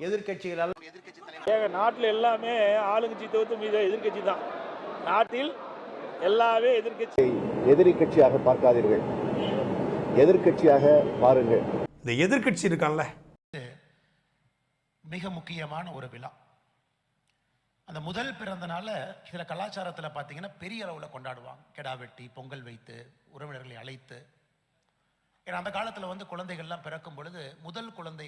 எதிர்க்கட்சிகளால் நாட்டில் எல்லாமே ஆளுங்கட்சி தவிர்த்து மீது எதிர்க்கட்சி தான். நாட்டில் எல்லாமே எதிர்க்கட்சி. எதிரி கட்சியாக பார்க்காதீர்கள், எதிர்க்கட்சியாக பாருங்கள். இந்த எதிர்க்கட்சி இருக்கான்ல, மிக முக்கியமான ஒரு விழா. அந்த முதல் பிறந்த நாள சில கலாச்சாரத்தில் பார்த்தீங்கன்னா பெரிய அளவில் கொண்டாடுவாங்க. கெடா வெட்டி, பொங்கல் வைத்து, உறவினர்களை அழைத்து. ஏன்னா அந்த காலத்தில் குழந்தைகள்லாம் பிறக்கும் பொழுது முதல் குழந்தை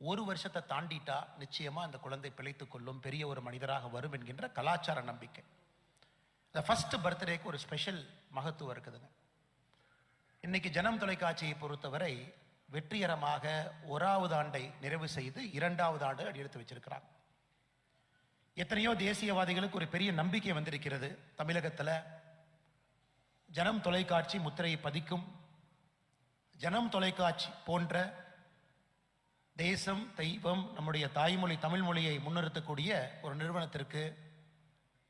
ஒரு வருஷத்தை தாண்டிட்டா நிச்சயமா அந்த குழந்தை பிழைத்துக் கொள்ளும், பெரிய ஒரு மனிதராக வரும் என்கின்ற கலாச்சார நம்பிக்கை. இந்த ஃபர்ஸ்ட் பர்த்டேக்கு ஒரு ஸ்பெஷல் மகத்துவம் இருக்குதுங்க. இன்னைக்கு ஜனம் தொலைக்காட்சியை பொறுத்தவரை வெற்றிகரமாக 1வது ஆண்டை நிறைவு செய்து 2வது ஆண்டு அடி எடுத்து வச்சிருக்கிறாங்க. எத்தனையோ தேசியவாதிகளுக்கு ஒரு பெரிய நம்பிக்கை வந்திருக்கிறது. தமிழகத்தில் ஜனம் தொலைக்காட்சி முத்திரையை பதிக்கும். ஜனம் தொலைக்காட்சி போன்ற தேசம், தெய்வம், நம்முடைய தாய்மொழி தமிழ் மொழியை முன்னிறுத்தக்கூடிய ஒரு நிறுவனத்திற்கு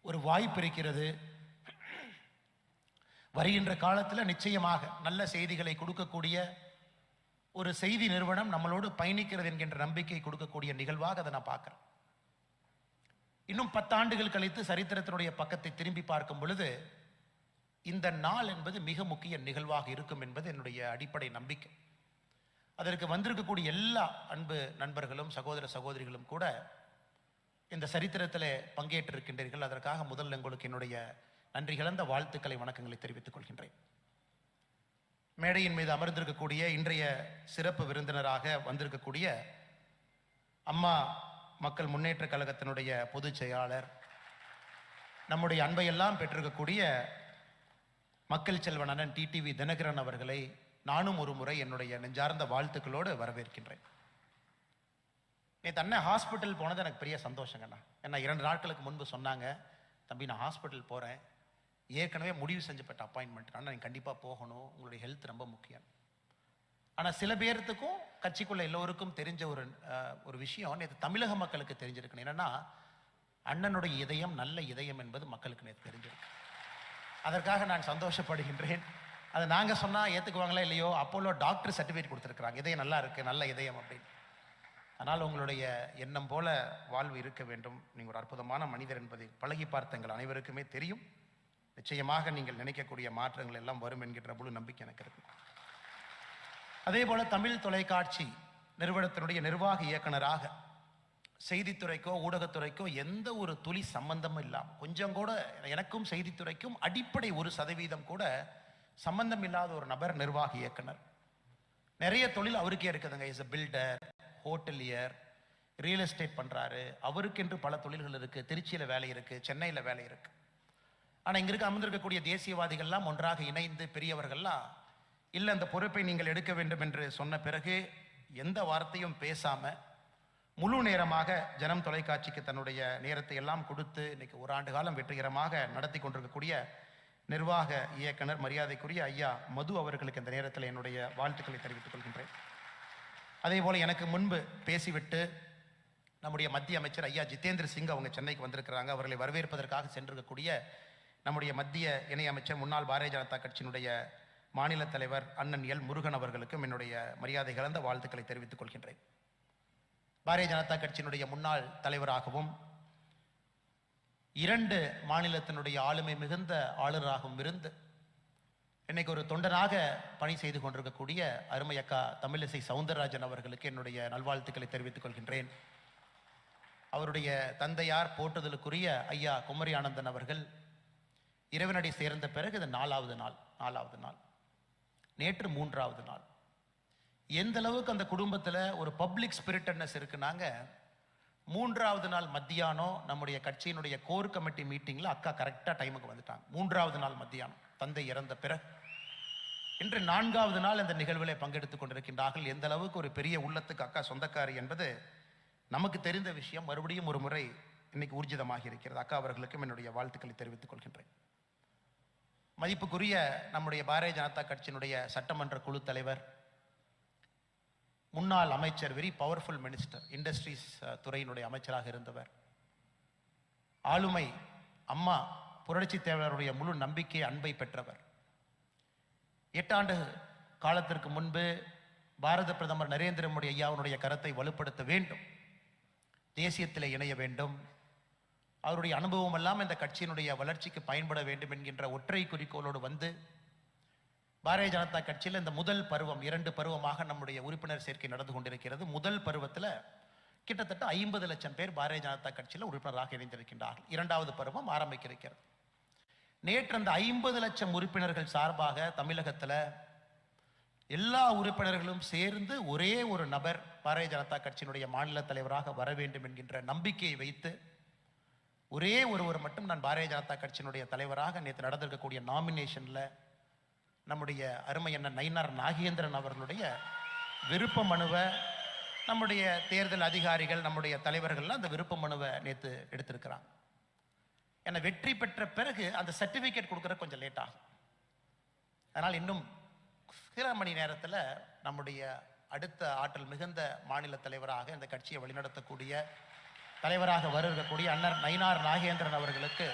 ஒரு வாய்ப்பு இருக்கிறது. வருகின்ற காலத்தில் நிச்சயமாக நல்ல செய்திகளை கொடுக்கக்கூடிய ஒரு செய்தி நிறுவனம் நம்மளோடு பயணிக்கிறது என்கின்ற நம்பிக்கை கொடுக்கக்கூடிய நிகழ்வாக அதை நான் பார்க்கிறேன். இன்னும் 10 ஆண்டுகள் கழித்து சரித்திரத்தினுடைய பக்கத்தை திரும்பி பார்க்கும் பொழுது இந்த நாள் என்பது மிக முக்கிய நிகழ்வாக இருக்கும் என்பது என்னுடைய அடிப்படை நம்பிக்கை. அதற்கு வந்திருக்கக்கூடிய எல்லா அன்பு நண்பர்களும் சகோதர சகோதரிகளும் கூட இந்த சரித்திரத்தில் பங்கேற்றிருக்கின்றீர்கள். அதற்காக முதல்ல உங்களுக்கு என்னுடைய நன்றி கலந்த வாழ்த்துக்களை, வணக்கங்களை தெரிவித்துக் கொள்கின்றேன். மேடையின் மீது அமர்ந்திருக்கக்கூடிய இன்றைய சிறப்பு விருந்தினராக வந்திருக்கக்கூடிய அம்மா மக்கள் முன்னேற்ற கழகத்தினுடைய பொதுச் செயலாளர், நம்முடைய அன்பையெல்லாம் பெற்றிருக்கக்கூடிய மக்கள் செல்வன் அண்ணன் டிடிவி தினகரன் அவர்களை நானும் ஒரு முறை என்னுடைய நெஞ்சார்ந்த வாழ்த்துக்களோடு வரவேற்கின்றேன். நேற்று அண்ணன் ஹாஸ்பிட்டல் போனது எனக்கு பெரிய சந்தோஷங்கண்ணா. ஏன்னா 2 நாட்களுக்கு முன்பு சொன்னாங்க, தம்பி நான் ஹாஸ்பிட்டல் போகிறேன், ஏற்கனவே முடிவு செஞ்சப்பட்ட அப்பாயின்மெண்ட், ஆனால் நீங்கள் கண்டிப்பாக போகணும், உங்களுடைய ஹெல்த் ரொம்ப முக்கியம். ஆனால் சில பேர்த்துக்கும் கட்சிக்குள்ள எல்லோருக்கும் தெரிஞ்ச ஒரு விஷயம் நேற்று தமிழக மக்களுக்கு தெரிஞ்சிருக்கணும். என்னன்னா அண்ணனுடைய இதயம் நல்ல இதயம் என்பது மக்களுக்கு நேற்று தெரிஞ்சிருக்கு. அதற்காக நான் சந்தோஷப்படுகின்றேன். அதை நாங்கள் சொன்னால் ஏற்றுக்குவாங்களா இல்லையோ, அப்போலோ டாக்டர் சர்டிஃபிகேட் கொடுத்துருக்குறாங்க, இதயம் நல்லா இருக்குது, நல்ல இதயம் அப்படின்னு. அதனால் உங்களுடைய எண்ணம் போல வாழ்வு இருக்க வேண்டும். நீங்கள் ஒரு அற்புதமான மனிதர் என்பதை பழகி பார்த்த எங்கள் அனைவருக்குமே தெரியும். நிச்சயமாக நீங்கள் நினைக்கக்கூடிய மாற்றங்கள் எல்லாம் வரும் என்கின்ற முழு நம்பிக்கை எனக்கு இருக்கு. அதே போல தமிழ் தொலைக்காட்சி நிறுவனத்தினுடைய நிர்வாக இயக்குனராக செய்தித்துறைக்கோ ஊடகத்துறைக்கோ எந்த ஒரு துளி சம்பந்தமும் இல்லாமல், கொஞ்சம் கூட எனக்கும் செய்தித்துறைக்கும் அடிப்படை 1% கூட சம்பந்தம் இல்லாத ஒரு நபர் நிர்வாக இயக்குனர். நிறைய தொழில் அவருக்கே இருக்குதுங்க. Is a builder, hotelier, real estate பண்றாரு. அவருக்கென்று பல தொழில்கள் இருக்கு. திருச்சியில வேலை இருக்கு, சென்னையில் வேலை இருக்கு. ஆனா இங்க இருக்க அமர்ந்திருக்கக்கூடிய தேசியவாதிகள்லாம் ஒன்றாக இணைந்து பெரியவர்கள்லாம் இல்லை அந்த பொறுப்பை நீங்கள் எடுக்க வேண்டும் என்று சொன்ன பிறகு எந்த வார்த்தையும் பேசாம முழு நேரமாக ஜனம் தொலைக்காட்சிக்கு தன்னுடைய நேரத்தை எல்லாம் கொடுத்து இன்னைக்கு 1 ஆண்டு காலம் வெற்றிகரமாக நடத்தி கொண்டிருக்கக்கூடிய நிர்வாக இயக்குனர் மரியாதைக்குரிய ஐயா மது அவர்களுக்கு இந்த நேரத்தில் என்னுடைய வாழ்த்துக்களை தெரிவித்துக் கொள்கின்றேன். அதே போல எனக்கு முன்பு பேசிவிட்டு நம்முடைய மத்திய அமைச்சர் ஐயா ஜிதேந்திர சிங் அவங்க சென்னைக்கு வந்திருக்கிறாங்க. அவர்களை வரவேற்பதற்காக சென்றிருக்கக்கூடிய நம்முடைய மத்திய இணையமைச்சர் முன்னாள் பாரதிய ஜனதா கட்சியினுடைய மாநில தலைவர் அண்ணன் எல் முருகன் அவர்களுக்கும் என்னுடைய மரியாதை கலந்த வாழ்த்துக்களை தெரிவித்துக் கொள்கின்றேன். பாரதிய ஜனதா கட்சியினுடைய முன்னாள் தலைவராகவும் 2 மாநிலத்தினுடைய ஆளுமை மிகுந்த ஆளுநராகவும் இருந்து இன்னைக்கு ஒரு தொண்டனாக பணி செய்து கொண்டிருக்கக்கூடிய அருமை அக்கா தமிழிசை சவுந்தரராஜன் அவர்களுக்கு என்னுடைய நல்வாழ்த்துக்களை தெரிவித்துக் கொள்கின்றேன். அவருடைய தந்தையார் போற்றுதலுக்குரிய ஐயா குமரி ஆனந்தன் அவர்கள் இறைவனடி சேர்ந்த பிறகு இது 4வது நாள், நேற்று 3வது நாள். எந்த அளவுக்கு அந்த குடும்பத்தில் ஒரு பப்ளிக் ஸ்பிரிட்டட்னஸ் இருக்குனாங்க. 3வது நாள் மத்தியானம் நம்முடைய கட்சியினுடைய கோர் கமிட்டி மீட்டிங்ல அக்கா கரெக்டா டைமுக்கு வந்துட்டாங்க. 3வது நாள் மத்தியானம் தந்தை இறந்த பிறகு. இன்று 4வது நாள் இந்த நிகழ்வில் பங்கெடுத்துக் கொண்டிருக்கின்றார்கள். எந்த அளவுக்கு ஒரு பெரிய உள்ளத்துக்கு அக்கா சொந்தக்காரி என்பது நமக்கு தெரிந்த விஷயம். மறுபடியும் ஒரு முறை இன்னைக்கு ஊர்ஜிதமாக இருக்கிறது. அக்கா அவர்களுக்கும் என்னுடைய வாழ்த்துக்களை தெரிவித்துக் கொள்கின்றேன். மதிப்புக்குரிய நம்முடைய பாரதிய ஜனதா கட்சியினுடைய சட்டமன்ற குழு தலைவர், முன்னாள் அமைச்சர், வெரி பவர்ஃபுல் மினிஸ்டர், இண்டஸ்ட்ரீஸ் துறையினுடைய அமைச்சராக இருந்தவர், ஆளுமை அம்மா புரட்சி தேவருடைய முழு நம்பிக்கை அன்பை பெற்றவர். 8 ஆண்டு காலத்திற்கு முன்பு பாரத பிரதமர் நரேந்திர மோடி ஐயாவுடைய கருத்தை வலுப்படுத்த வேண்டும், தேசியத்தில் இணைய வேண்டும், அவருடைய அனுபவம் எல்லாம் இந்த கட்சியினுடைய வளர்ச்சிக்கு பயன்பட வேண்டும் என்கின்ற ஒற்றை குறிக்கோளோடு வந்து பாரதிய ஜனதா கட்சியில் இந்த முதல் பருவம் 2 பருவமாக நம்முடைய உறுப்பினர் சேர்க்கை நடந்து கொண்டிருக்கிறது. முதல் பருவத்தில் கிட்டத்தட்ட 50 லட்சம் பேர் பாரதிய ஜனதா கட்சியில் உறுப்பினராக இணைந்திருக்கின்றார்கள். 2வது பருவம் ஆரம்பிக்க இருக்கிறது. நேற்று அந்த 50 லட்சம் உறுப்பினர்கள் சார்பாக தமிழகத்தில் எல்லா உறுப்பினர்களும் சேர்ந்து ஒரே ஒரு நபர் பாரதிய ஜனதா கட்சியினுடைய மாநில தலைவராக வர வேண்டும் என்கின்ற நம்பிக்கையை வைத்து ஒரே ஒருவர் மட்டும் நான் பாரதிய ஜனதா கட்சியினுடைய தலைவராக நேற்று நடந்திருக்கக்கூடிய நாமினேஷனில் நம்முடைய அருமை அண்ணன் நயினார் நாகேந்திரன் அவர்களுடைய விருப்ப மனுவை நம்முடைய தேர்தல் அதிகாரிகள் நம்முடைய தலைவர்கள்லாம் அந்த விருப்ப மனுவை நேற்று எடுத்திருக்கிறாங்க. ஏன்னா வெற்றி பெற்ற பிறகு அந்த சர்டிஃபிகேட் கொடுக்குற கொஞ்சம் லேட் ஆகும். அதனால் இன்னும் சில மணி நேரத்தில் நம்முடைய அடுத்த ஆற்றல் மிகுந்த மாநில தலைவராக இந்த கட்சியை வழிநடத்தக்கூடிய தலைவராக வருகக்கூடிய அண்ணன் நயினார் நாகேந்திரன் அவர்களுக்கு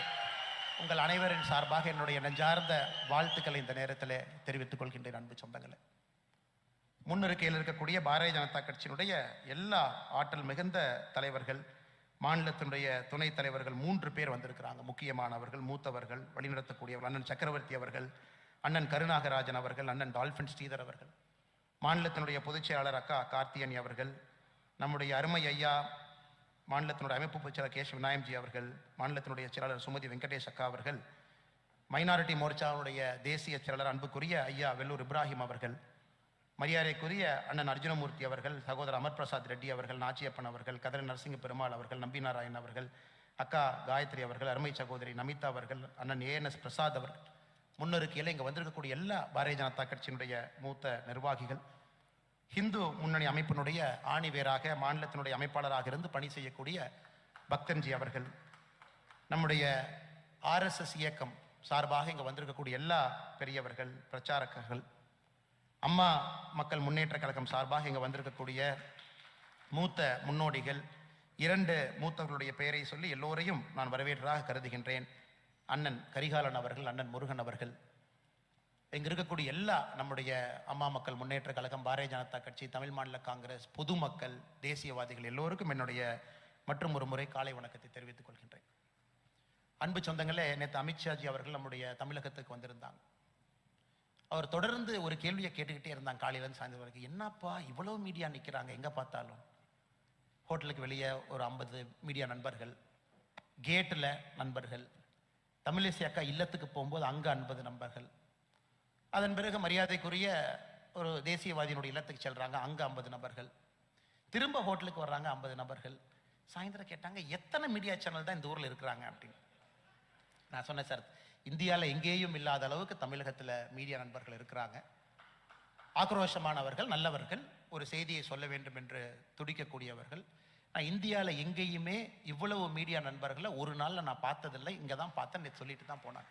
உங்கள் அனைவரின் சார்பாக என்னுடைய நெஞ்சார்ந்த வாழ்த்துக்களை இந்த நேரத்தில் தெரிவித்துக் கொள்கின்றேன். அன்பு சொந்தங்களே, முன்னிருக்கையில் இருக்கக்கூடிய பாரதிய ஜனதா கட்சியினுடைய எல்லா ஆற்றல் மிகுந்த தலைவர்கள், மாநிலத்தினுடைய துணைத் தலைவர்கள் 3 பேர் வந்திருக்கிறாங்க. முக்கியமானவர்கள், மூத்தவர்கள், வழிநடத்தக்கூடியவர்கள், அண்ணன் சக்கரவர்த்தி அவர்கள், அண்ணன் கருநாகராஜன் அவர்கள், அண்ணன் டால்பின் ஸ்ரீதர் அவர்கள், மாநிலத்தினுடைய பொதுச் செயலாளர் அக்கா கார்த்தியனி அவர்கள், நம்முடைய அருமை ஐயா மாநிலத்தினுடைய அமைப்பு பொதுச்செயலாளர் கேஷவ் விநாயம்ஜி அவர்கள், மாநிலத்தினுடைய செயலாளர் சுமதி வெங்கடேஷ் அக்கா அவர்கள், மைனாரிட்டி மோர்ச்சாவுடைய தேசிய செயலாளர் அன்புக்குரிய ஐயா வெல்லூர் இப்ராஹிம் அவர்கள், மரியாதைக்குரிய அண்ணன் அர்ஜுனமூர்த்தி அவர்கள், சகோதரர் அமர் பிரசாத் ரெட்டி அவர்கள், நாச்சியப்பன் அவர்கள், கதிர நரசிங்க பெருமாள் அவர்கள், நம்பி நாராயணன் அவர்கள், அக்கா காயத்ரி அவர்கள், அருமை சகோதரி நமிதா அவர்கள், அண்ணன் ஏஎன்எஸ் பிரசாத் அவர்கள், முன்னிருக்கையில் இங்கே வந்திருக்கக்கூடிய எல்லா பாரதிய ஜனதா கட்சியினுடைய மூத்த நிர்வாகிகள், ஹிந்து முன்னணி அமைப்பினுடைய ஆணிவேராக மாநிலத்தினுடைய அமைப்பாளராக இருந்து பணி செய்யக்கூடிய பக்தன்ஜி அவர்கள், நம்முடைய RSS இயக்கம் சார்பாக இங்கே வந்திருக்கக்கூடிய எல்லா பெரியவர்கள், பிரச்சாரகர்கள், அம்மா மக்கள் முன்னேற்ற கழகம் சார்பாக இங்கே வந்திருக்கக்கூடிய மூத்த முன்னோடிகள், 2 மூத்தவர்களுடைய பெயரை சொல்லி எல்லோரையும் நான் வரவேற்றாக கருதுகின்றேன். அண்ணன் கரிகாலன் அவர்கள், அண்ணன் முருகன் அவர்கள், இங்கே இருக்கக்கூடிய எல்லா நம்முடைய அம்மா மக்கள் முன்னேற்ற கழகம், பாரதிய ஜனதா கட்சி, தமிழ் மாநில காங்கிரஸ், பொதுமக்கள், தேசியவாதிகள் எல்லோருக்கும் என்னுடைய மற்றும் ஒரு முறை காலை வணக்கத்தை தெரிவித்துக் கொள்கின்றேன். அன்பு சொந்தங்களே, நேற்று அமித்ஷாஜி அவர்கள் நம்முடைய தமிழகத்துக்கு வந்திருந்தாங்க. அவர் தொடர்ந்து ஒரு கேள்வியை கேட்டுக்கிட்டே இருந்தாங்க காலையிலேருந்து சாயந்தரம் வரைக்கும். என்னப்பா இவ்வளோ மீடியா நிற்கிறாங்க, எங்கே பார்த்தாலும் ஹோட்டலுக்கு வெளியே ஒரு 50 மீடியா நண்பர்கள், கேட்டில் நண்பர்கள், தமிழிசை அக்கா இல்லத்துக்கு போகும்போது அங்கே 50 நண்பர்கள், அதன் பிறகு மரியாதைக்குரிய ஒரு தேசியவாதியினுடைய இல்லத்துக்கு செல்றாங்க, அங்கே 50 நபர்கள், திரும்ப ஹோட்டலுக்கு வர்றாங்க 50 நபர்கள். சாயந்தரம் கேட்டாங்க எத்தனை மீடியா சேனல் தான் இந்த ஊரில் இருக்கிறாங்க அப்படின்னு. நான் சொன்னேன், சார் இந்தியாவில் எங்கேயும் இல்லாத அளவுக்கு தமிழகத்தில் மீடியா நண்பர்கள் இருக்கிறாங்க. ஆக்ரோஷமானவர்கள், நல்லவர்கள், ஒரு செய்தியை சொல்ல வேண்டும் என்று துடிக்கக்கூடியவர்கள். நான் இந்தியாவில் எங்கேயுமே இவ்வளவு மீடியா நண்பர்களை ஒரு நாளில் நான் பார்த்ததில்லை, இங்கே தான் பார்த்தேன் சொல்லிட்டு தான் போனாங்க.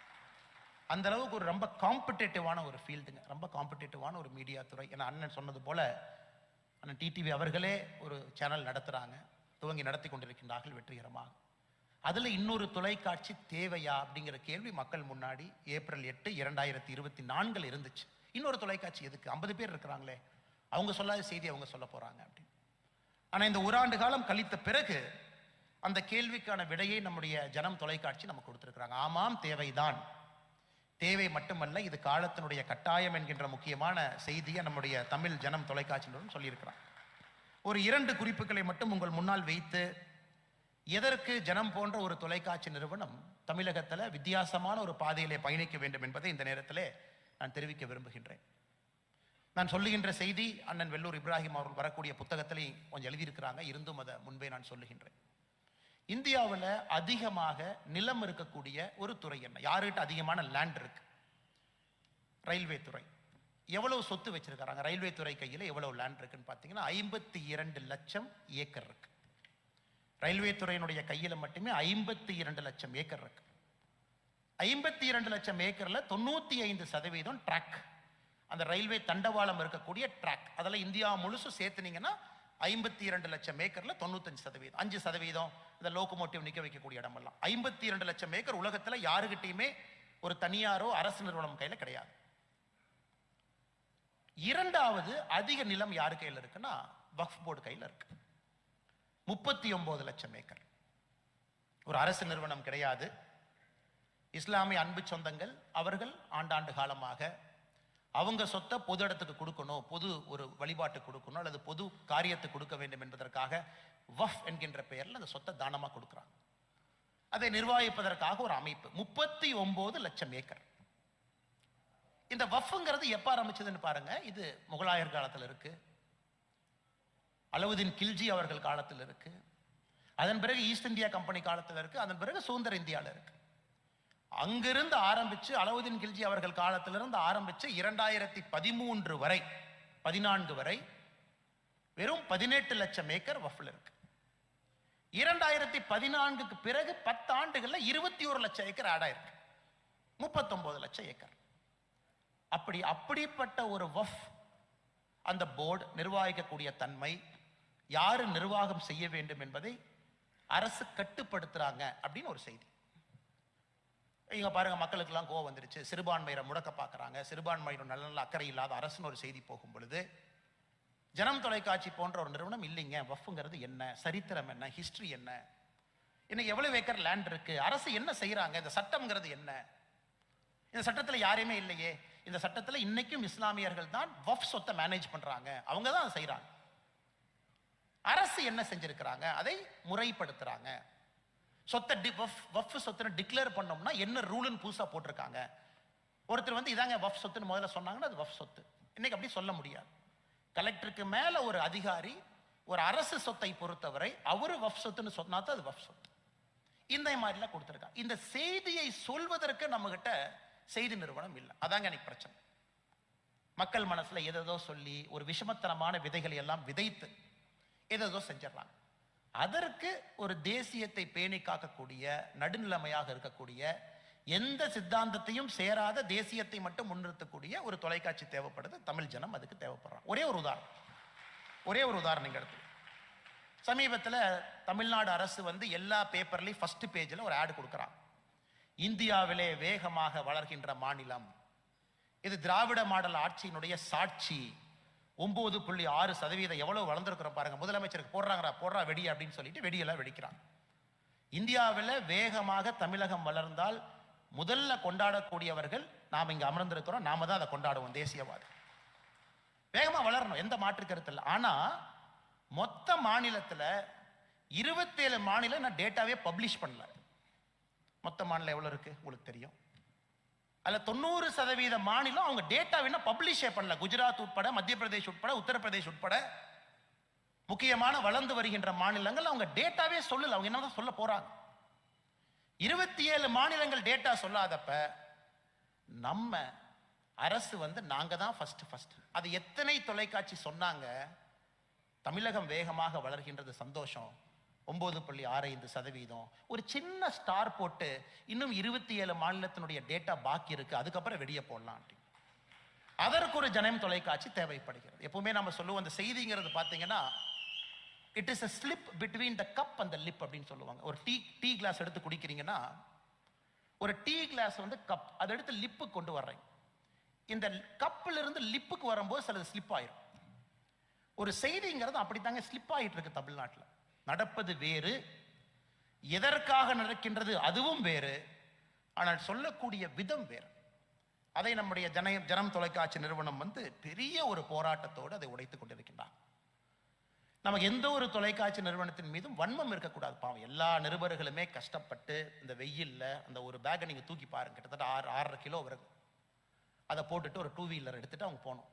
அந்த அளவுக்கு ஒரு ரொம்ப காம்படிட்டிவான ஒரு ஃபீல்டுங்க, ரொம்ப காம்படிட்டிவான ஒரு மீடியா துறை. ஏன்னா அண்ணன் சொன்னது போல அண்ணன் டிடிவி அவர்களே ஒரு சேனல் நடத்துகிறாங்க, துவங்கி நடத்தி கொண்டிருக்கின்றார்கள் வெற்றிகரமாக. அதில் இன்னொரு தொலைக்காட்சி தேவையா அப்படிங்கிற கேள்வி மக்கள் முன்னாடி ஏப்ரல் 8, 2024 இருந்துச்சு. இன்னொரு தொலைக்காட்சி எதுக்கு, 50 பேர் இருக்கிறாங்களே, அவங்க சொல்லாத செய்தி அவங்க சொல்ல போகிறாங்க அப்படின்னு. ஆனால் இந்த 1 ஆண்டு காலம் கழித்த பிறகு அந்த கேள்விக்கான விடையை நம்முடைய ஜனம் தொலைக்காட்சி நமக்கு கொடுத்துருக்குறாங்க. ஆமாம், தேவைதான், தேவை மட்டுமல்ல, இது காலத்தினுடைய கட்டாயம் என்கின்ற முக்கியமான செய்தியை நம்முடைய தமிழ் ஜனம் தொலைக்காட்சியினரும் சொல்லியிருக்கிறார். ஒரு 2 குறிப்புகளை மட்டும் உங்கள் முன்னால் வைத்து, எதற்கு ஜனம் போன்ற ஒரு தொலைக்காட்சி நிறுவனம் தமிழகத்தில் வித்தியாசமான ஒரு பாதையிலே பயணிக்க வேண்டும் என்பதை இந்த நேரத்தில் நான் தெரிவிக்க விரும்புகின்றேன். நான் சொல்லுகின்ற செய்தி அண்ணன் வெல்லூர் இப்ராஹிம் அவர்கள் வரக்கூடிய புத்தகத்திலே கொஞ்சம் எழுதியிருக்கிறாங்க, இருந்தும் அதை முன்பே நான் சொல்லுகின்றேன். இந்தியாவில் அதிகமாக நிலம் இருக்கக்கூடிய ஒரு துறை என்ன, யாருக்கிட்ட அதிகமான லேண்ட் இருக்கு? ரயில்வே துறை. எவ்வளவு சொத்து வச்சிருக்காங்க ரயில்வே துறை கையில், எவ்வளவு லேண்ட் இருக்குன்னு பார்த்தீங்கன்னா 52 லட்சம் ஏக்கர் இருக்கு. ரயில்வே துறையினுடைய கையில் மட்டுமே 52 லட்சம் ஏக்கர் இருக்கு. 52 லட்சம் ஏக்கர்ல 95% ட்ராக், அந்த ரயில்வே தண்டவாளம் இருக்கக்கூடிய ட்ராக். அதெல்லாம் இந்தியா முழுசு சேர்த்துனீங்கன்னா 52 லட்சம் ஏக்கர்ல 95%, 5% இந்த லோகோமோட்டிவ் நிக்க வைக்கக்கூடிய இடமெல்லாம். 52 லட்சம் ஏக்கர் உலகத்துல யாருகிட்டையுமே ஒரு தனியாரோ அரசு நிறுவனம் கையில கிடையாது. இரண்டாவது அதிக நிலம் யாரு கையில் இருக்குன்னா வக்ஃப் போர்டு கையில் இருக்கு. 39 லட்சம் ஏக்கர். ஒரு அரசு நிறுவனம் கிடையாது. இஸ்லாமிய அன்பு சொந்தங்கள் அவர்கள் ஆண்டாண்டு காலமாக அவங்க சொத்தை பொது இடத்துக்கு கொடுக்கணும், பொது ஒரு வழிபாட்டுக்கு கொடுக்கணும், அல்லது பொது காரியத்துக்கு கொடுக்க வேண்டும் என்பதற்காக வஃப் என்கின்ற பெயரில் அந்த சொத்தை தானமாக கொடுக்குறாங்க. அதை நிர்வகிப்பதற்காக ஒரு அமைப்பு. 39 லட்சம் ஏக்கர். இந்த வஃப்ங்கிறது எப்ப ஆரம்பிச்சதுன்னு பாருங்க. இது முகலாயர் காலத்தில் இருக்கு, அலவுதீன் கில்ஜி அவர்கள் காலத்தில் இருக்கு, அதன் பிறகு ஈஸ்ட் இந்தியா கம்பெனி காலத்தில் இருக்கு, அதன் பிறகு சுதந்திர இந்தியாவில் இருக்கு. அங்கிருந்து ஆரம்பிச்சு அலவுதீன் கில்ஜி அவர்கள் காலத்திலிருந்து ஆரம்பிச்சு 2013 வரை 14 வரை வெறும் 18 லட்சம் ஏக்கர் வஃப்ல இருக்கு. 2014க்கு பிறகு 10 ஆண்டுகள்ல 21 லட்சம் ஏக்கர் ஆட் ஆயிருக்கு. 39 லட்சம் ஏக்கர். அப்படிப்பட்ட ஒரு வஃப், அந்த போர்டு நிர்வகிக்கக்கூடிய தன்மை, யாரு நிர்வாகம் செய்ய வேண்டும் என்பதை அரசு கட்டுப்படுத்துறாங்க அப்படின்னு ஒரு செய்தி. இங்க பாருங்க, மக்களுக்கெல்லாம் கோவம் வந்துருச்சு, சிறுபான்மையரை முடக்க பார்க்குறாங்க, சிறுபான்மையினர் நல்ல அக்கறை இல்லாத அரசுன்னு ஒரு செய்தி போகும் பொழுது ஜனம் தொலைக்காட்சி போன்ற ஒரு நிறுவனம் இல்லைங்க, வஃப்ங்கிறது என்ன, சரித்திரம் என்ன, ஹிஸ்டரி என்ன, இன்னைக்கு எவ்வளவு ஏக்கர் லேண்ட் இருக்கு, அரசு என்ன செய்யறாங்க, இந்த சட்டம்ங்கிறது என்ன, இந்த சட்டத்தில் யாரையுமே இல்லையே, இந்த சட்டத்தில் இன்னைக்கும் இஸ்லாமியர்கள் தான் வஃப் சொத்தை மேனேஜ் பண்றாங்க, அவங்க தான் செய்யறாங்க, அரசு என்ன செஞ்சிருக்கிறாங்க, அதை முறைப்படுத்துறாங்க. சொத்தை வஃப் சொத்துன்னு டிக்ளேர் பண்ணோம்னா என்ன ரூல்னு புதுசா போட்டிருக்காங்க. ஒருத்தர் வந்து இதாங்க வஃப் சொத்துன்னு முதல்ல சொன்னாங்கன்னா அது வஃப் சொத்து. இன்னைக்கு அப்படி சொல்ல முடியாது. கலெக்டருக்கு மேல ஒரு அதிகாரி ஒரு அரசு சொத்தை பொறுத்தவரை அவரு வஃப் சொத்துன்னு சொன்னா தான் அது வஃப் சொத்து. இந்த மாதிரிலாம் கொடுத்துருக்காங்க. இந்த செய்தியை சொல்வதற்கு நம்ம கிட்ட செய்தி நிறுவனம் இல்லை. அதாங்க எனக்கு பிரச்சனை. மக்கள் மனசுல எதோ சொல்லி ஒரு விஷமத்தனமான விதைகளை எல்லாம் விதைத்து எதோ செஞ்சிடறாங்க. அதற்கு ஒரு தேசியத்தை பேணி காக்கக்கூடிய, நடுநிலைமையாக இருக்கக்கூடிய, எந்த சித்தாந்தத்தையும் சேராத தேசியத்தை மட்டும் முன்னிறுத்தக்கூடிய ஒரு தொலைக்காட்சி தேவைப்படுது. தமிழ் ஜனம் அதுக்கு தேவைப்படுறாங்க. ஒரே ஒரு உதாரணம் இங்க எடுத்து. சமீபத்தில் தமிழ்நாடு அரசு வந்து எல்லா பேப்பர்லையும் ஃபர்ஸ்ட் பேஜில் ஒரு ஆடு கொடுக்குறாங்க. இந்தியாவிலே வேகமாக வளர்கின்ற மாநிலம் இது, திராவிட மாடல் ஆட்சியினுடைய சாட்சி, 9.6% எவ்வளவு வளர்ந்துருக்கிறோம் பாருங்க. முதலமைச்சருக்கு போடுறா வெடி அப்படின்னு சொல்லிட்டு வெடியெல்லாம் வெடிக்கிறாங்க. இந்தியாவில் வேகமாக தமிழகம் வளர்ந்தால் முதல்ல கொண்டாடக்கூடியவர்கள் நாம் இங்க அமர்ந்திருக்கிறோம். நாம தான் அதை கொண்டாடுவோம். தேசியவாதி வேகமா வளரணும், எந்த மாற்று கருத்து இல்லை. ஆனா மொத்த மாநிலத்துல 27 மாநிலம் நான் டேட்டாவே பப்ளிஷ் பண்ணல. மொத்த மாநிலம் எவ்வளவு இருக்கு உங்களுக்கு தெரியும். அதுல 90% மாநிலம் அவங்க டேட்டா என்ன பப்ளிஷே பண்ணல. குஜராத் உட்பட, மத்திய பிரதேஷ் உட்பட, உத்தரப்பிரதேஷ் உட்பட முக்கியமான வளர்ந்து வருகின்ற மாநிலங்கள் அவங்க டேட்டாவே சொல்லல. அவங்க என்னதான் சொல்ல போறாங்க. 27 மாநிலங்கள் டேட்டா சொல்லாதப்ப நம்ம அரசு வந்து நாங்க தான் ஃபர்ஸ்ட். அது எத்தனை தொலைக்காட்சி சொன்னாங்க. தமிழகம் வேகமாக வளர்கின்றது, சந்தோஷம், 9.65%. ஒரு சின்ன ஸ்டார் போட்டு இன்னும் 27 மாநிலத்தினுடைய டேட்டா பாக்கி இருக்கு, அதுக்கப்புறம் வெடிய போடலாம். அதற்கு ஒரு ஜனம் தொலைக்காட்சி தேவைப்படுகிறது. எப்பவுமே நம்ம சொல்லுவோம், அந்த செய்திங்கிறது பார்த்தீங்கன்னா it is a slip between the cup and the lip அப்படின்னு சொல்லுவாங்க. ஒரு டீ கிளாஸ் எடுத்து குடிக்கிறீங்கன்னா, ஒரு டீ கிளாஸ் வந்து கப், அதை எடுத்து லிப்பு கொண்டு வர்றீங்க. இந்த கப்பில் இருந்து லிப்புக்கு வரும்போது சிலது ஸ்லிப் ஆயிரும். ஒரு செய்திங்கிறது அப்படித்தாங்க ஸ்லிப் ஆகிட்டு இருக்கு. தமிழ்நாட்டில் நடப்பது வேறு, எதற்காக நடக்கின்றது அதுவும் வேறு, ஆனால் சொல்லக்கூடிய விதம் வேறு. அதை நம்முடைய ஜனம் தொலைக்காட்சி நிறுவனம் வந்து பெரிய ஒரு போராட்டத்தோடு அதை உடைத்துக் கொண்டிருக்கின்றார். நமக்கு எந்த ஒரு தொலைக்காட்சி நிறுவனத்தின் மீதும் வன்மம் இருக்கக்கூடாது. பாவம், எல்லா நிருபர்களுமே கஷ்டப்பட்டு இந்த வெயில்ல அந்த ஒரு பேக்கை நீங்க தூக்கி பாருங்க, கிட்டத்தட்ட 6.5 கிலோ வருது. அதை போட்டுட்டு ஒரு 2 வீலர் எடுத்துட்டு அவங்க போனோம்.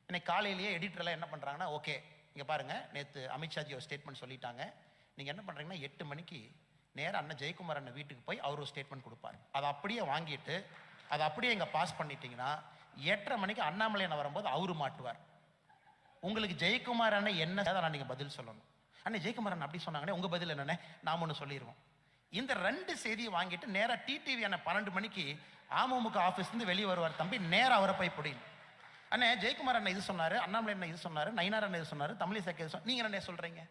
இன்னைக்கு காலையிலேயே எடிட்டர்லாம் என்ன பண்றாங்கன்னா, ஓகே இங்க பாருங்க, நேற்று அமித்ஷாஜி ஒரு ஸ்டேட்மெண்ட் சொல்லிட்டாங்க, நீங்க என்ன பண்றீங்கன்னா 8 மணிக்கு நேரம் அண்ணன் ஜெயக்குமார் அண்ணன் வீட்டுக்கு போய் அவர் ஒரு ஸ்டேட்மெண்ட் கொடுப்பாரு. அதை அப்படியே வாங்கிட்டு அதை அப்படியே இங்க பாஸ் பண்ணிட்டீங்கன்னா 8:30 மணிக்கு அண்ணாமலை அண்ணன் வரும்போது அவரு மாட்டுவார். உங்களுக்கு ஜெயக்குமார் அண்ணன் என்ன நீங்க பதில் சொல்லணும். அண்ணன் ஜெயக்குமார் அண்ணன் அப்படி சொன்னாங்கன்னே உங்க பதில் என்னன்னு நாம ஒன்று சொல்லிடுவோம். இந்த 2 செய்தியை வாங்கிட்டு நேரா டிடிவி அண்ணன் 12 மணிக்கு அமமுக ஆஃபீஸ் இருந்து வெளியே வருவார். தம்பி நேரம் அவரை போய் பிடிங்க. அண்ணே ஜெயக்குமார் அண்ணன் இது சொன்னாரு, அண்ணாமலை அண்ணன் இது சொன்னாரு, நயினார் அண்ணன் இது சொன்னாரு, தமிழிசை நீங்க என்ன சொல்றீங்க?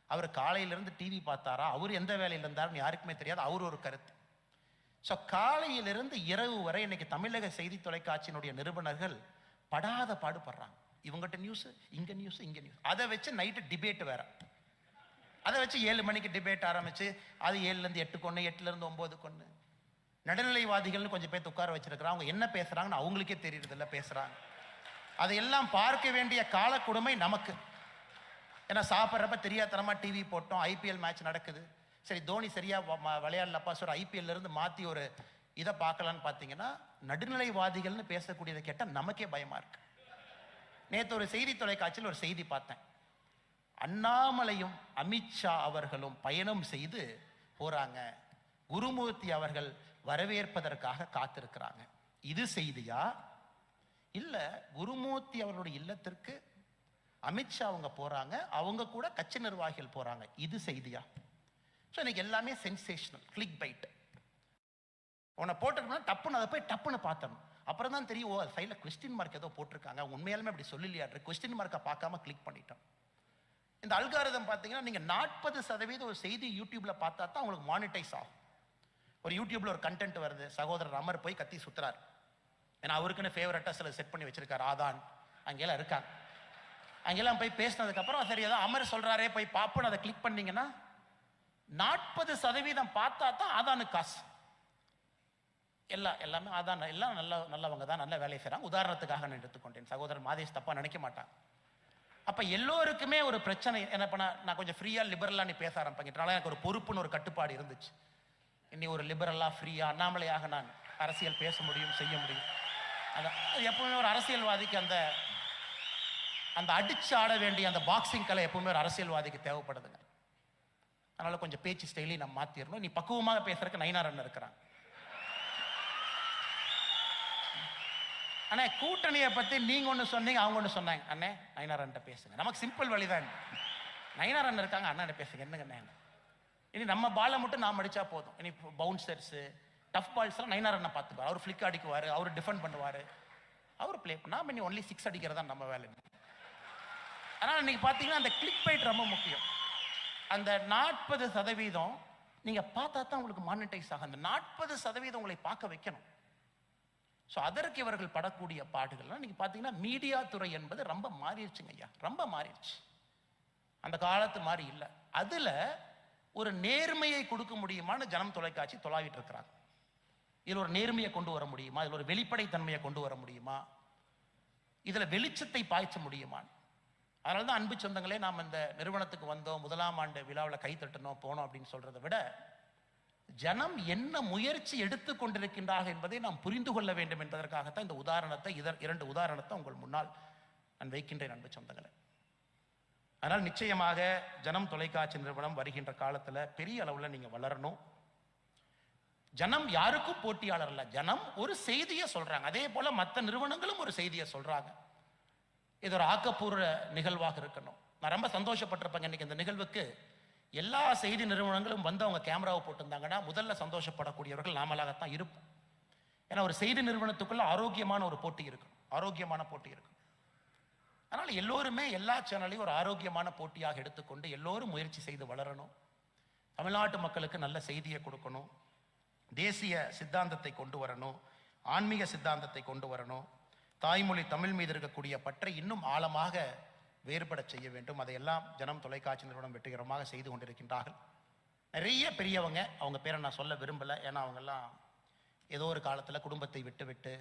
அவர் காலையிலிருந்து டிவி பார்த்தாரா, அவர் எந்த வேலையில் இருந்தாருன்னு யாருக்குமே தெரியாது, அவர் ஒரு கருத்து. ஸோ காலையிலிருந்து இரவு வரை இன்னைக்கு தமிழக செய்தி தொலைக்காட்சியினுடைய நிருபனர்கள் படாத பாடுபடுறாங்க. இவங்ககிட்ட நியூஸ், இங்க நியூஸ், இங்க நியூஸ். அதை வச்சு நைட்டு டிபேட் வேற. அதை வச்சு 7 மணிக்கு டிபேட் ஆரம்பிச்சு அது 7லேருந்து 8 கொண்டு 8லேருந்து 9 கொண்டு நடுநிலைவாதிகள்னு கொஞ்சம் பேர் உட்கார வச்சிருக்கிறாங்க. அவங்க என்ன பேசுறாங்கன்னு அவங்களுக்கே தெரியறதில்ல பேசுறாங்க. அதையெல்லாம் பார்க்க வேண்டிய கால கொடுமை நமக்கு. ஏன்னா சாப்பிட்றப்ப தெரியாதனமா டிவி போட்டோம், ஐபிஎல் மேட்ச் நடக்குது, சரி தோனி சரியா விளையாடலப்பா சொல்ற ஐபிஎல்ல இருந்து மாத்தி ஒரு இதை பார்க்கலான்னு பார்த்தீங்கன்னா நடுநிலைவாதிகள்னு பேசக்கூடியதை கேட்டால் நமக்கே பயமா இருக்கு. நேற்று ஒரு செய்தி தொலைக்காட்சியில் ஒரு செய்தி பார்த்தேன். அண்ணாமலையும் அமித்ஷா அவர்களும் பயணம் செய்து போறாங்க, குருமூர்த்தி அவர்கள் வரவேற்பதற்காக காத்திருக்கிறாங்க. இது செய்தியா? இல்ல குருமூர்த்தி அவர்களுடைய இல்லத்திற்கு அமித்ஷா அவங்க போறாங்க, அவங்க கூட கட்சி நிர்வாகிகள் போறாங்க, இது செய்தியா? ஸோ இன்னைக்கு எல்லாமே சென்சேஷனல், கிளிக் பைட். உன்னை போட்டிருக்கோம்னா டப்புன்னு அதை போய் டப்புன்னு பார்த்தணும். அப்புறம் தான் தெரியும், ஓ அது சைடில் கொஸ்டின் மார்க் ஏதோ போட்டிருக்காங்க, உண்மையாலுமே அப்படி சொல்லலையாட்டு கொஸ்டின் மார்க்கை பார்க்காம கிளிக் பண்ணிட்டோம். இந்த அல்காரிதம் பார்த்தீங்கன்னா நீங்கள் 40% ஒரு செய்தி யூடியூப்ல பார்த்தா தான் உங்களுக்கு மானிட்டைஸ் ஆகும். ஒரு யூடியூப்ல ஒரு கண்டென்ட் வருது, சகோதரர் அமர் போய் கத்தி சுத்துறாரு, ஏன்னா அவருக்குன்னு ஃபேவரட்டாக சில செட் பண்ணி வச்சிருக்காரு, ஆதான் அங்கெல்லாம் இருக்காங்க. அங்கெல்லாம் போய் பேசினதுக்கப்புறம் சரி ஏதோ அமர் சொல்றாரே போய் பார்ப்போன்னு அதை கிளிக் பண்ணீங்கன்னா 40% பார்த்தா தான் ஆதானுக்கு காசு. எல்லாமே ஆதான், எல்லாம் நல்லவங்க தான், நல்ல வேலையை செய்கிறாங்க. உதாரணத்துக்காக நான் எடுத்துக்கொண்டேன், சகோதரர் மாதேஷ் தப்பா நினைக்க மாட்டாங்க. அப்போ எல்லோருக்குமே ஒரு பிரச்சனை என்ன பண்ண, நான் கொஞ்சம் ஃப்ரீயாக லிபரலாக நீ பேச ஆரம்பிக்கிறனால எனக்கு ஒரு பொறுப்புன்னு ஒரு கட்டுப்பாடு இருந்துச்சு. இனி ஒரு லிபரலாக ஃப்ரீயாக அண்ணாமலையாக நான் அரசியல் பேச முடியும், செய்ய முடியும். அது எப்பவுமே ஒரு அரசியல்வாதிக்கு அந்த அந்த அடிச்சு ஆட வேண்டிய அந்த பாக்ஸிங் கலை எப்பவுமே ஒரு அரசியல்வாதிக்கு தேவைப்படுதுங்க. அதனால கொஞ்சம் பேச்சு ஸ்டைலையும் நம்ம மாத்திரணும். நீ பக்குவமாக பேசுறதுக்கு நயினார் அண்ணன் இருக்கிறாங்க. அண்ணே கூட்டணியை பத்தி நீங்க ஒண்ணு சொன்னீங்க, அவங்க ஒண்ணு சொன்னாங்க. அண்ணே நயினார் அண்ணன் பேசுங்க, நமக்கு சிம்பிள் வழிதான். நயினார் அண்ணன் இருக்காங்க, அண்ணன் பேசுங்க, என்னங்க இனி நம்ம பாலை மட்டும் நாம் அடிச்சா போதும். இனி பவுன்சர்ஸ் டஃப் பால்ஸ் எல்லாம் நயினார் அண்ணன் பார்த்துக்குவார். அவர் ஃபிளிக் அடிக்குவார், அவர் டிஃபெண்ட் பண்ணுவார், அவர் பிளே பண்ணா இனி ஒன்லி 6 அடிக்கிறதா நம்ம வேலை. அதனால இன்னைக்கு பார்த்தீங்கன்னா அந்த கிளிக் பைட் ரொம்ப முக்கியம். அந்த 40% நீங்க பார்த்தா தான் உங்களுக்கு மானிட்டைஸ் ஆகும். அந்த 40% உங்களை பார்க்க வைக்கணும். ஸோ அதற்கு இவர்கள் படக்கூடிய பாடுகள்லாம் நீங்க பார்த்தீங்கன்னா மீடியா துறை என்பது ரொம்ப மாறிடுச்சுங்க ஐயா, ரொம்ப மாறிடுச்சு. அந்த காலத்து மாதிரி இல்லை. அதுல ஒரு நேர்மையை கொடுக்க முடியுமான்னு ஜனம் தொலைக்காட்சி தொலாவிட்டு இருக்கிறாங்க. இதில் ஒரு நேர்மையை கொண்டு வர முடியுமா, இதில் ஒரு வெளிப்படைத்தன்மையை கொண்டு வர முடியுமா, இதுல வெளிச்சத்தை பாய்ச்ச முடியுமான்னு. அதனால தான் அன்பு சொந்தங்களே, நாம் இந்த நிறுவனத்துக்கு வந்தோம், 1ஆம் ஆண்டு விழாவில் கை தட்டணும் போனோம் அப்படின்னு சொல்றதை விட ஜனம் என்ன முயற்சி எடுத்துக் கொண்டிருக்கின்றார்கள் என்பதை நாம் புரிந்து கொள்ள வேண்டும் என்பதற்காகத்தான் இந்த உதாரணத்தை 2 உதாரணத்தை உங்கள் முன்னால் நான் வைக்கின்றேன் அன்பு சொந்தங்களே. அதனால் நிச்சயமாக ஜனம் தொலைக்காட்சி நிறுவனம் வருகின்ற காலத்தில் பெரிய அளவில் நீங்க வளரணும். ஜனம் யாருக்கும் போட்டியாளர் இல்ல, ஜனம் ஒரு செய்தியை சொல்றாங்க, அதே போல மற்ற நிறுவனங்களும் ஒரு செய்தியை சொல்றாங்க. இது ஒரு ஆக்கப்பூர்வ நிகழ்வாக இருக்கணும். நான் ரொம்ப சந்தோஷப்பட்டிருப்பேங்க இன்னைக்கு இந்த நிகழ்வுக்கு. எல்லா செய்தி நிறுவனங்களும் வந்து அவங்க கேமராவை போட்டிருந்தாங்கன்னா முதல்ல சந்தோஷப்படக்கூடியவர்கள் நாமளாகத்தான் இருப்போம். ஏன்னா ஒரு செய்தி நிறுவனத்துக்குள்ள ஆரோக்கியமான ஒரு போட்டி இருக்கும், ஆரோக்கியமான போட்டி இருக்கும். அதனால எல்லோருமே எல்லா சேனலையும் ஒரு ஆரோக்கியமான போட்டியாக எடுத்துக்கொண்டு எல்லோரும் முயற்சி செய்து வளரணும். தமிழ்நாட்டு மக்களுக்கு நல்ல செய்தியை கொடுக்கணும், தேசிய சித்தாந்தத்தை கொண்டு வரணும், ஆன்மீக சித்தாந்தத்தை கொண்டு வரணும், தாய்மொழி தமிழ் மீது இருக்கக்கூடிய பற்றை இன்னும் ஆழமாக வேறுபட செய்ய வேண்டும். அதையெல்லாம் ஜனம் தொலைக்காட்சி நிறுவனம் வெற்றிகரமாக செய்து கொண்டிருக்கின்றார்கள். நிறைய பெரியவங்க, அவங்க பேரை நான் சொல்ல விரும்பலை, ஏன்னா அவங்கெல்லாம் ஏதோ ஒரு காலத்தில் குடும்பத்தை விட்டு விட்டு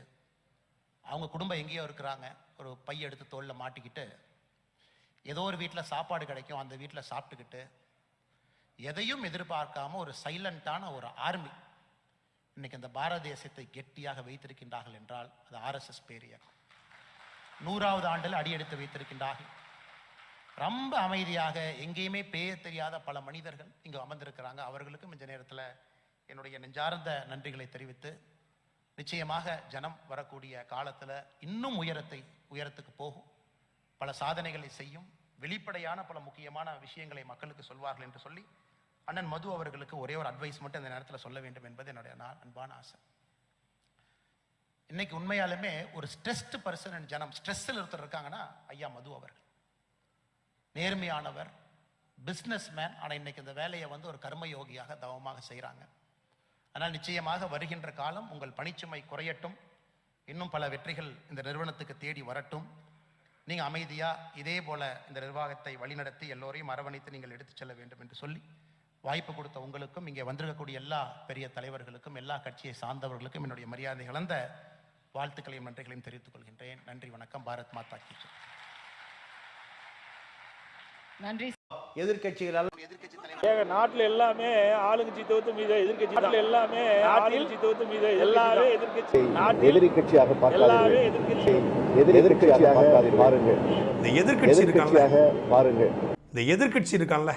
அவங்க குடும்பம் எங்கேயோ இருக்கிறாங்க, ஒரு பைய எடுத்து தோளில் மாட்டிக்கிட்டு ஏதோ ஒரு வீட்டில் சாப்பாடு கிடைக்கும், அந்த வீட்டில் சாப்பிட்டுக்கிட்டு எதையும் எதிர்பார்க்காம ஒரு சைலண்டான ஒரு ஆர்மி இன்னைக்கு அந்த பாரத தேசத்தை கெட்டியாக வைத்திருக்கின்றார்கள் என்றால் அது RSS பேரியக்கம். 100வது ஆண்டில் அடியெடுத்து வைத்திருக்கின்றார்கள். ரொம்ப அமைதியாக எங்கேயுமே பேய தெரியாத பல மனிதர்கள் இங்கு அமர்ந்திருக்கிறாங்க. அவர்களுக்கும் இந்த நேரத்தில் என்னுடைய நெஞ்சார்ந்த நன்றிகளை தெரிவித்து, நிச்சயமாக ஜனம் வரக்கூடிய காலத்தில் இன்னும் உயரத்துக்கு போகும், பல சாதனைகளை செய்யும், வெளிப்படையான பல முக்கியமான விஷயங்களை மக்களுக்கு சொல்வார்கள் என்று சொல்லி அண்ணன் மது அவர்களுக்கு ஒரே ஒரு அட்வைஸ் மட்டும் இந்த நேரத்தில் சொல்ல வேண்டும் என்பது என்னுடைய அன்பான ஆசை. இன்னைக்கு உண்மையாலுமே ஒரு ஸ்ட்ரெஸ்ட் பர்சன் ஜனம், ஸ்ட்ரெஸ்ஸில் ஒருத்தர் இருக்காங்கன்னா ஐயா மது அவர்கள். நேர்மையானவர், பிஸ்னஸ் மேன். ஆனால் இன்னைக்கு இந்த வேலையை வந்து ஒரு கர்மயோகியாக தவமாக செய்கிறாங்க. ஆனால் நிச்சயமாக வருகின்ற காலம் உங்கள் பணிச்சுமை குறையட்டும், இன்னும் பல வெற்றிகள் இந்த நிறுவனத்துக்கு தேடி வரட்டும். நீங்கள் அமைதியாக இதே போல் இந்த நிர்வாகத்தை வழிநடத்தி எல்லோரையும் அரவணைத்து நீங்கள் எடுத்துச் செல்ல வேண்டும் என்று சொல்லி வாய்ப்பு கொடுத்த உங்களுக்கும் இங்கே வந்திருக்கக்கூடிய எல்லா பெரிய தலைவர்களுக்கும் எல்லா கட்சியை சார்ந்தவர்களுக்கும் என்னுடைய மரியாதை கலந்த வாழ்த்துக்களையும் நன்றிகளையும் தெரிவித்துக் கொள்கின்றேன். நன்றி, வணக்கம். பாரத் மாதா கி ஜெய். நன்றி. எதிர்கட்சிகளால் ஏங்க நாட்டில் எல்லாமே ஆளுங்கட்சி தவிர்த்து மீது எதிர்கட்சி தான். எல்லாமே ஆளுங்கட்சி தவிர்த்து மீது எல்லாமே எதிர்கட்சி. எதிரி கட்சியாக எல்லாமே பார்க்காதீர்கள். எதிர்கட்சி. எதிர்கட்சியாக பாருங்கள். இந்த எதிர்கட்சி இருக்கான்ல, பாருங்கள். இந்த எதிர்கட்சி இருக்கான்ல